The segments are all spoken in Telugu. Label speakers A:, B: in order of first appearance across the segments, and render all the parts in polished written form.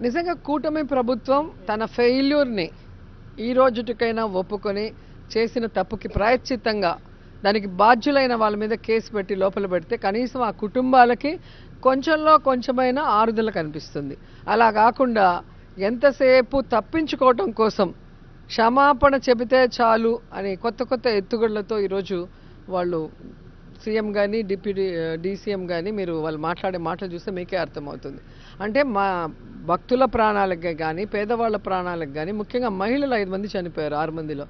A: నిజంగా కూటమి ప్రభుత్వం తన ఫెయిల్యూర్ని ఈ రోజుటికైనా ఒప్పుకొని చేసిన తప్పుకి ప్రాయశ్చిత్తంగా దానికి బాధ్యులైన వాళ్ళ మీద కేసు పెట్టి లోపల పెడితే కనీసం ఆ కుటుంబాలకి కొంచెంలో కొంచెమైనా ఆరుదల కనిపిస్తుంది. అలా కాకుండా ఎంతసేపు తప్పించుకోవటం కోసం క్షమాపణ చెబితే చాలు అని కొత్త ఎత్తుగడలతో ఈరోజు వాళ్ళు సీఎం కానీ డిప్యూటీ డీసీఎం కానీ మీరు వాళ్ళు మాట్లాడే మాటలు చూస్తే మీకే అర్థమవుతుంది. అంటే మా భక్తుల ప్రాణాలకు కానీ పేదవాళ్ళ ప్రాణాలకు కానీ ముఖ్యంగా మహిళలు 5 మంది చనిపోయారు 6 మందిలో.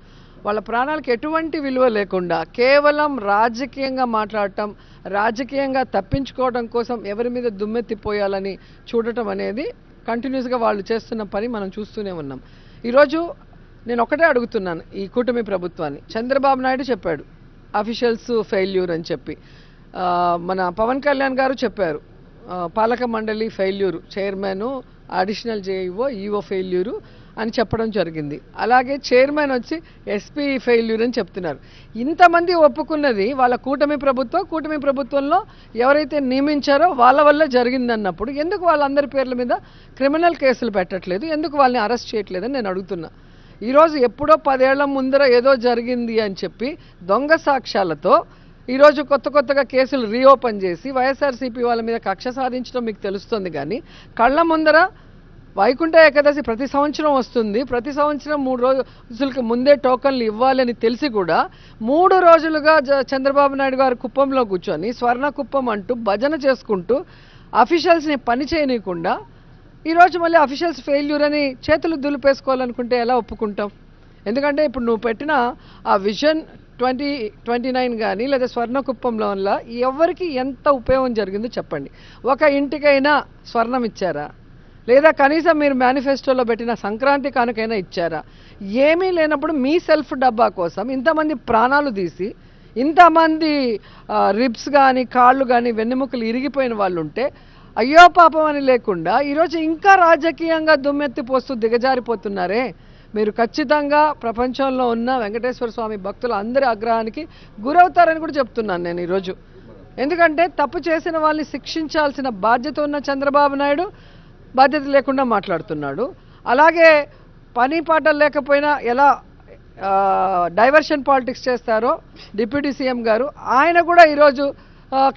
A: వాళ్ళ ప్రాణాలకు ఎటువంటి విలువ లేకుండా కేవలం రాజకీయంగా మాట్లాడటం, రాజకీయంగా తప్పించుకోవడం కోసం ఎవరి మీద దుమ్మెత్తిపోయాలని చూడటం అనేది కంటిన్యూస్గా వాళ్ళు చేస్తున్న పని మనం చూస్తూనే ఉన్నాం. ఈరోజు నేను ఒకటే అడుగుతున్నాను ఈ కూటమి ప్రభుత్వాన్ని. చంద్రబాబు నాయుడు చెప్పాడు అఫీషియల్స్ ఫెయిల్యూర్ అని చెప్పి, మన పవన్ కళ్యాణ్ గారు చెప్పారు పాలక మండలి failure, chairman additional JEO EO failure అని చెప్పడం జరిగింది. అలాగే చైర్మన్ వచ్చి ఎస్పీ ఫెయిల్యూర్ అని చెప్తున్నారు. ఇంతమంది ఒప్పుకున్నది వాళ్ళ కూటమి ప్రభుత్వంలో ఎవరైతే నియమించారో వాళ్ళ వల్ల జరిగిందన్నప్పుడు ఎందుకు వాళ్ళందరి పేర్ల మీద క్రిమినల్ కేసులు పెట్టట్లేదు, ఎందుకు వాళ్ళని అరెస్ట్ చేయట్లేదని నేను అడుగుతున్నా. ఈరోజు ఎప్పుడో 10 ఏళ్ల ముందర ఏదో జరిగింది అని చెప్పి దొంగ సాక్ష్యాలతో ఈరోజు కొత్తగా కేసులు రీఓపెన్ చేసి వైఎస్ఆర్సీపీ వాళ్ళ మీద కక్ష సాధించడం మీకు తెలుస్తుంది. కానీ కళ్ళ ముందర వైకుంఠ ఏకాదశి ప్రతి సంవత్సరం వస్తుంది, ప్రతి సంవత్సరం 3 రోజులకి ముందే టోకన్లు ఇవ్వాలని తెలిసి కూడా 3 రోజులుగా చంద్రబాబు నాయుడు గారు కుప్పంలో కూర్చొని స్వర్ణ కుప్పం అంటూ భజన చేసుకుంటూ అఫీషియల్స్ని పని చేయనీయకుండా ఈరోజు మళ్ళీ అఫీషియల్స్ ఫెయిల్యూర్ అని చేతులు దులిపేసుకోవాలనుకుంటే ఎలా ఒప్పుకుంటాం? ఎందుకంటే ఇప్పుడు నువ్వు పెట్టిన ఆ విజన్ 2029 కానీ లేదా స్వర్ణకుప్పంలో వల్ల ఎవరికి ఎంత ఉపయోగం జరిగిందో చెప్పండి. ఒక ఇంటికైనా స్వర్ణం ఇచ్చారా? లేదా కనీసం మీరు మేనిఫెస్టోలో పెట్టిన సంక్రాంతి కానుకైనా ఇచ్చారా? ఏమీ లేనప్పుడు మీ సెల్ఫ్ డబ్బా కోసం ఇంతమంది ప్రాణాలు తీసి ఇంతమంది రిబ్స్ కానీ కాళ్ళు కానీ వెన్నెముకలు ఇరిగిపోయిన వాళ్ళు ఉంటే అయ్యో పాపం అని లేకుండా ఈరోజు ఇంకా రాజకీయంగా దుమ్మెత్తిపోస్తూ దిగజారిపోతున్నారే. మీరు ఖచ్చితంగా ప్రపంచంలో ఉన్న వెంకటేశ్వర స్వామి భక్తులు అందరి ఆగ్రహానికి గురవుతారని కూడా చెప్తున్నాను నేను ఈరోజు. ఎందుకంటే తప్పు చేసిన వాళ్ళని శిక్షించాల్సిన బాధ్యత ఉన్న చంద్రబాబు నాయుడు బాధ్యత లేకుండా మాట్లాడుతున్నాడు. అలాగే పని పాట లేకపోయినా ఎలా డైవర్షన్ పాలిటిక్స్ చేస్తారో డిప్యూటీ సీఎం గారు, ఆయన కూడా ఈరోజు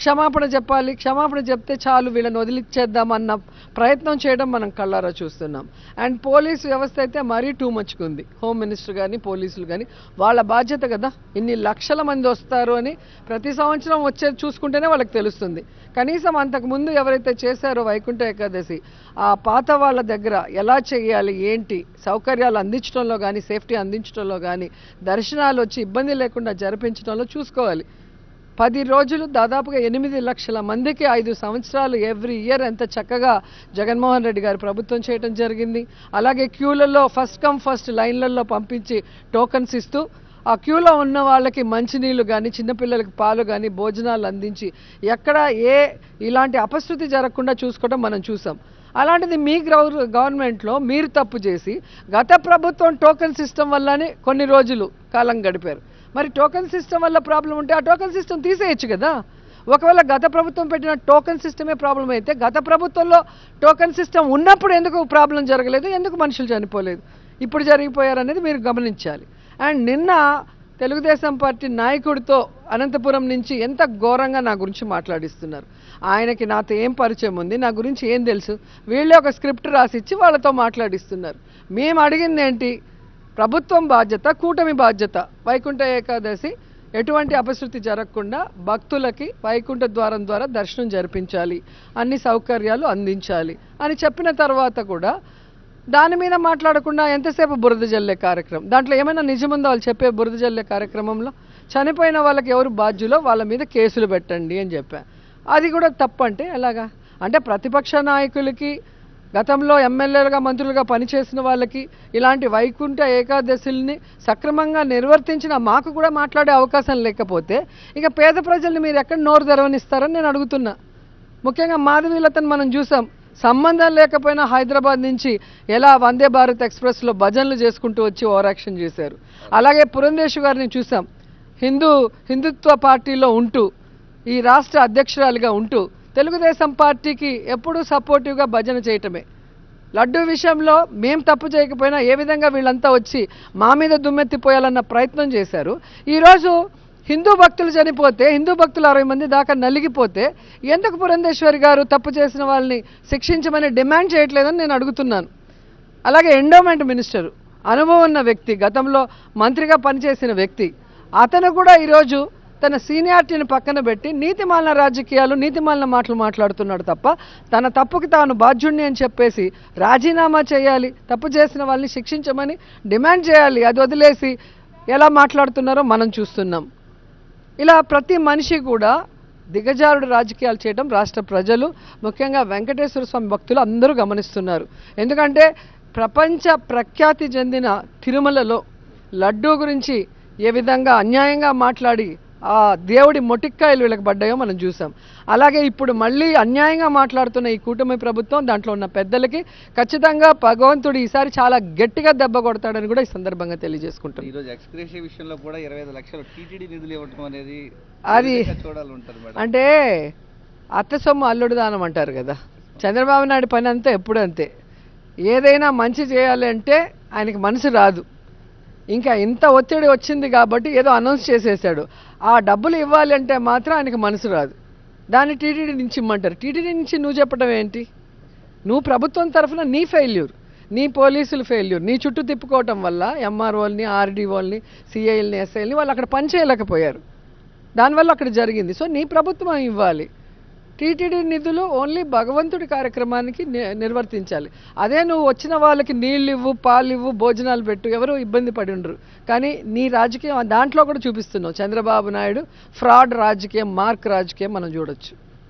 A: క్షమాపణ చెప్పాలి, క్షమాపణ చెప్తే చాలు వీళ్ళని వదిలిచ్చేద్దామన్న ప్రయత్నం చేయడం మనం కళ్ళారా చూస్తున్నాం. అండ్ పోలీస్ వ్యవస్థ అయితే మరీ టూ మచ్గా ఉంది. హోమ్ మినిస్టర్ కానీ పోలీసులు కానీ వాళ్ళ బాధ్యత కదా, ఇన్ని లక్షల మంది వస్తారు అని ప్రతి సంవత్సరం వచ్చేది చూసుకుంటేనే వాళ్ళకి తెలుస్తుంది. కనీసం అంతకుముందు ఎవరైతే చేశారో వైకుంఠ ఏకాదశి ఆ పాత వాళ్ళ దగ్గర ఎలా చేయాలి, ఏంటి సౌకర్యాలు అందించడంలో కానీ సేఫ్టీ అందించడంలో కానీ దర్శనాలు వచ్చి ఇబ్బంది లేకుండా జరిపించడంలో చూసుకోవాలి. 10 రోజులు దాదాపుగా 8 లక్షల మందికి 5 సంవత్సరాలు ఎవ్రీ ఇయర్ ఎంత చక్కగా జగన్మోహన్ రెడ్డి గారు ప్రభుత్వం చేయడం జరిగింది. అలాగే క్యూలలో ఫస్ట్ కమ్ ఫస్ట్ లైన్లలో పంపించి టోకన్స్ ఇస్తూ ఆ క్యూలో ఉన్న వాళ్ళకి మంచినీళ్ళు కానీ చిన్నపిల్లలకి పాలు కానీ భోజనాలు అందించి ఎక్కడ ఇలాంటి అపశృతి జరగకుండా చూసుకోవడం మనం చూసాం. అలాంటిది మీ గవర్నమెంట్లో మీరు తప్పు చేసి గత ప్రభుత్వం టోకన్ సిస్టమ్ వల్లనే కొన్ని రోజులు కాలం గడిపారు. మరి టోకన్ సిస్టమ్ వల్ల ప్రాబ్లం ఉంటే ఆ టోకన్ సిస్టమ్ తీసేయచ్చు కదా. ఒకవేళ గత ప్రభుత్వం పెట్టిన టోకన్ సిస్టమే ప్రాబ్లం అయితే గత ప్రభుత్వంలో టోకన్ సిస్టమ్ ఉన్నప్పుడు ఎందుకు ప్రాబ్లం జరగలేదు, ఎందుకు మనుషులు చనిపోలేదు, ఇప్పుడు జరిగిపోయారనేది మీరు గమనించాలి. అండ్ నిన్న తెలుగుదేశం పార్టీ నాయకుడితో అనంతపురం నుంచి ఎంత ఘోరంగా నా గురించి మాట్లాడిస్తున్నారు. ఆయనకి నాతో ఏం పరిచయం ఉంది, నా గురించి ఏం తెలుసు, వీళ్ళే ఒక స్క్రిప్ట్ రాసిచ్చి వాళ్ళతో మాట్లాడిస్తున్నారు. మేము అడిగింది ఏంటి? ప్రభుత్వం బాధ్యత, కూటమి బాధ్యత. వైకుంఠ ఏకాదశి ఎటువంటి అపశృతి జరగకుండా భక్తులకి వైకుంఠ ద్వారం ద్వారా దర్శనం జరిపించాలి, అన్ని సౌకర్యాలు అందించాలి అని చెప్పిన తర్వాత కూడా దాని మీద మాట్లాడకుండా ఎంతసేపు బురద జల్లే కార్యక్రమం. దాంట్లో ఏమైనా నిజముందో వాళ్ళు చెప్పే బురద జల్లే కార్యక్రమంలో? చనిపోయిన వాళ్ళకి ఎవరు బాధ్యులో వాళ్ళ మీద కేసులు పెట్టండి అని చెప్పా. అది కూడా తప్పంటే ఎలాగా? అంటే ప్రతిపక్ష నాయకులకి గతంలో ఎమ్మెల్యేలుగా మంత్రులుగా పనిచేసిన వాళ్ళకి ఇలాంటి వైకుంఠ ఏకాదశుల్ని సక్రమంగా నిర్వర్తించిన మాకు కూడా మాట్లాడే అవకాశం లేకపోతే ఇక పేద ప్రజల్ని మీరు ఎక్కడ నోరు తెరవనిస్తారని నేను అడుగుతున్నా. ముఖ్యంగా మాధవీలతను మనం చూసాం, సంబంధం లేకపోయినా హైదరాబాద్ నుంచి ఎలా వందే భారత్ ఎక్స్ప్రెస్లో భజనలు చేసుకుంటూ వచ్చి ఓవరాక్షన్ చేశారు. అలాగే పురంధేశ్వరి గారిని చూసాం, హిందుత్వ పార్టీలో ఉంటూ ఈ రాష్ట్ర అధ్యక్షురాలిగా ఉంటూ తెలుగుదేశం పార్టీకి ఎప్పుడూ సపోర్టివ్గా భజన చేయటమే. లడ్డూ విషయంలో మేం తప్పు చేయకపోయినా ఏ విధంగా వీళ్ళంతా వచ్చి మా మీద దుమ్మెత్తిపోయాలన్న ప్రయత్నం చేశారు. ఈరోజు హిందూ భక్తులు చనిపోతే, హిందూ భక్తులు 60 మంది దాకా నలిగిపోతే ఎందుకు పురంధేశ్వరి గారు తప్పు చేసిన వాళ్ళని శిక్షించమని డిమాండ్ చేయట్లేదని నేను అడుగుతున్నాను. అలాగే ఎండోమెంట్ మినిస్టరు, అనుభవం ఉన్న వ్యక్తి, గతంలో మంత్రిగా పనిచేసిన వ్యక్తి, అతను కూడా ఈరోజు తన సీనియారిటీని పక్కన పెట్టి నీతిమాలిన రాజకీయాలు, నీతిమాలిన మాటలు మాట్లాడుతున్నాడు తప్ప తన తప్పుకి తాను బాధ్యుణ్ణి అని చెప్పేసి రాజీనామా చేయాలి, తప్పు చేసిన వాళ్ళని శిక్షించమని డిమాండ్ చేయాలి. అది వదిలేసి ఎలా మాట్లాడుతున్నారో మనం చూస్తున్నాం. ఇలా ప్రతి మనిషి కూడా దిగజారుడు రాజకీయాలు చేయడం రాష్ట్ర ప్రజలు, ముఖ్యంగా వెంకటేశ్వర స్వామి భక్తులు అందరూ గమనిస్తున్నారు. ఎందుకంటే ప్రపంచ ప్రఖ్యాతి చెందిన తిరుమలలో లడ్డూ గురించి ఏ విధంగా అన్యాయంగా మాట్లాడి ఆ దేవుడి మొటిక్కాయలు వీళ్ళకి పడ్డాయో మనం చూసాం. అలాగే ఇప్పుడు మళ్ళీ అన్యాయంగా మాట్లాడుతున్న ఈ కూటమి ప్రభుత్వం, దాంట్లో ఉన్న పెద్దలకి ఖచ్చితంగా భగవంతుడు ఈసారి చాలా గట్టిగా దెబ్బ కొడతాడని కూడా ఈ సందర్భంగా తెలియజేసుకుంటాం.
B: ఈరోజు ఎక్స్‌గ్రేషియా విషయంలో కూడా 25 లక్షలు టీటీడీ నిధులు ఇవ్వటం అనేది
A: అది
B: చూడాలంటారు మేడం.
A: అంటే అత్త సొమ్ము అల్లుడు దానం అంటారు కదా. చంద్రబాబు నాయుడు పని అంతా ఎప్పుడు అంతే. ఏదైనా మంచి చేయాలి అంటే ఆయనకి మనసు రాదు. ఇంకా ఇంత ఒత్తిడి వచ్చింది కాబట్టి ఏదో అనౌన్స్ చేసేసాడు. ఆ డబ్బులు ఇవ్వాలి అంటే మాత్రం ఆయనకి మనసు రాదు. దాన్ని టీటీడీ నుంచి ఇమ్మంటారు. టీటీడీ నుంచి నువ్వు చెప్పడం ఏంటి? నువ్వు ప్రభుత్వం తరఫున నీ ఫెయిల్యూర్, నీ పోలీసులు ఫెయిల్యూర్, నీ చుట్టూ తిప్పుకోవటం వల్ల ఎంఆర్ఓల్ని, ఆర్డీఓల్ని, సిఐల్ని, ఎస్ఐల్ని వాళ్ళు అక్కడ పని చేయలేకపోయారు. దానివల్ల అక్కడ జరిగింది. సో నీ ప్రభుత్వం ఇవ్వాలి. టీటీడీ నిధులు ఓన్లీ భగవంతుడి కార్యక్రమానికి నిర్వర్తించాలి. అదే నువ్వు వచ్చిన వాళ్ళకి నీళ్ళు ఇవ్వు, పాలు ఇవ్వు, భోజనాలు పెట్టు, ఎవరు ఇబ్బంది పడి ఉండరు. కానీ నీ రాజకీయం దాంట్లో కూడా చూపిస్తున్నావు. చంద్రబాబు నాయుడు ఫ్రాడ్ రాజకీయం, మార్క్ రాజకీయం మనం చూడొచ్చు.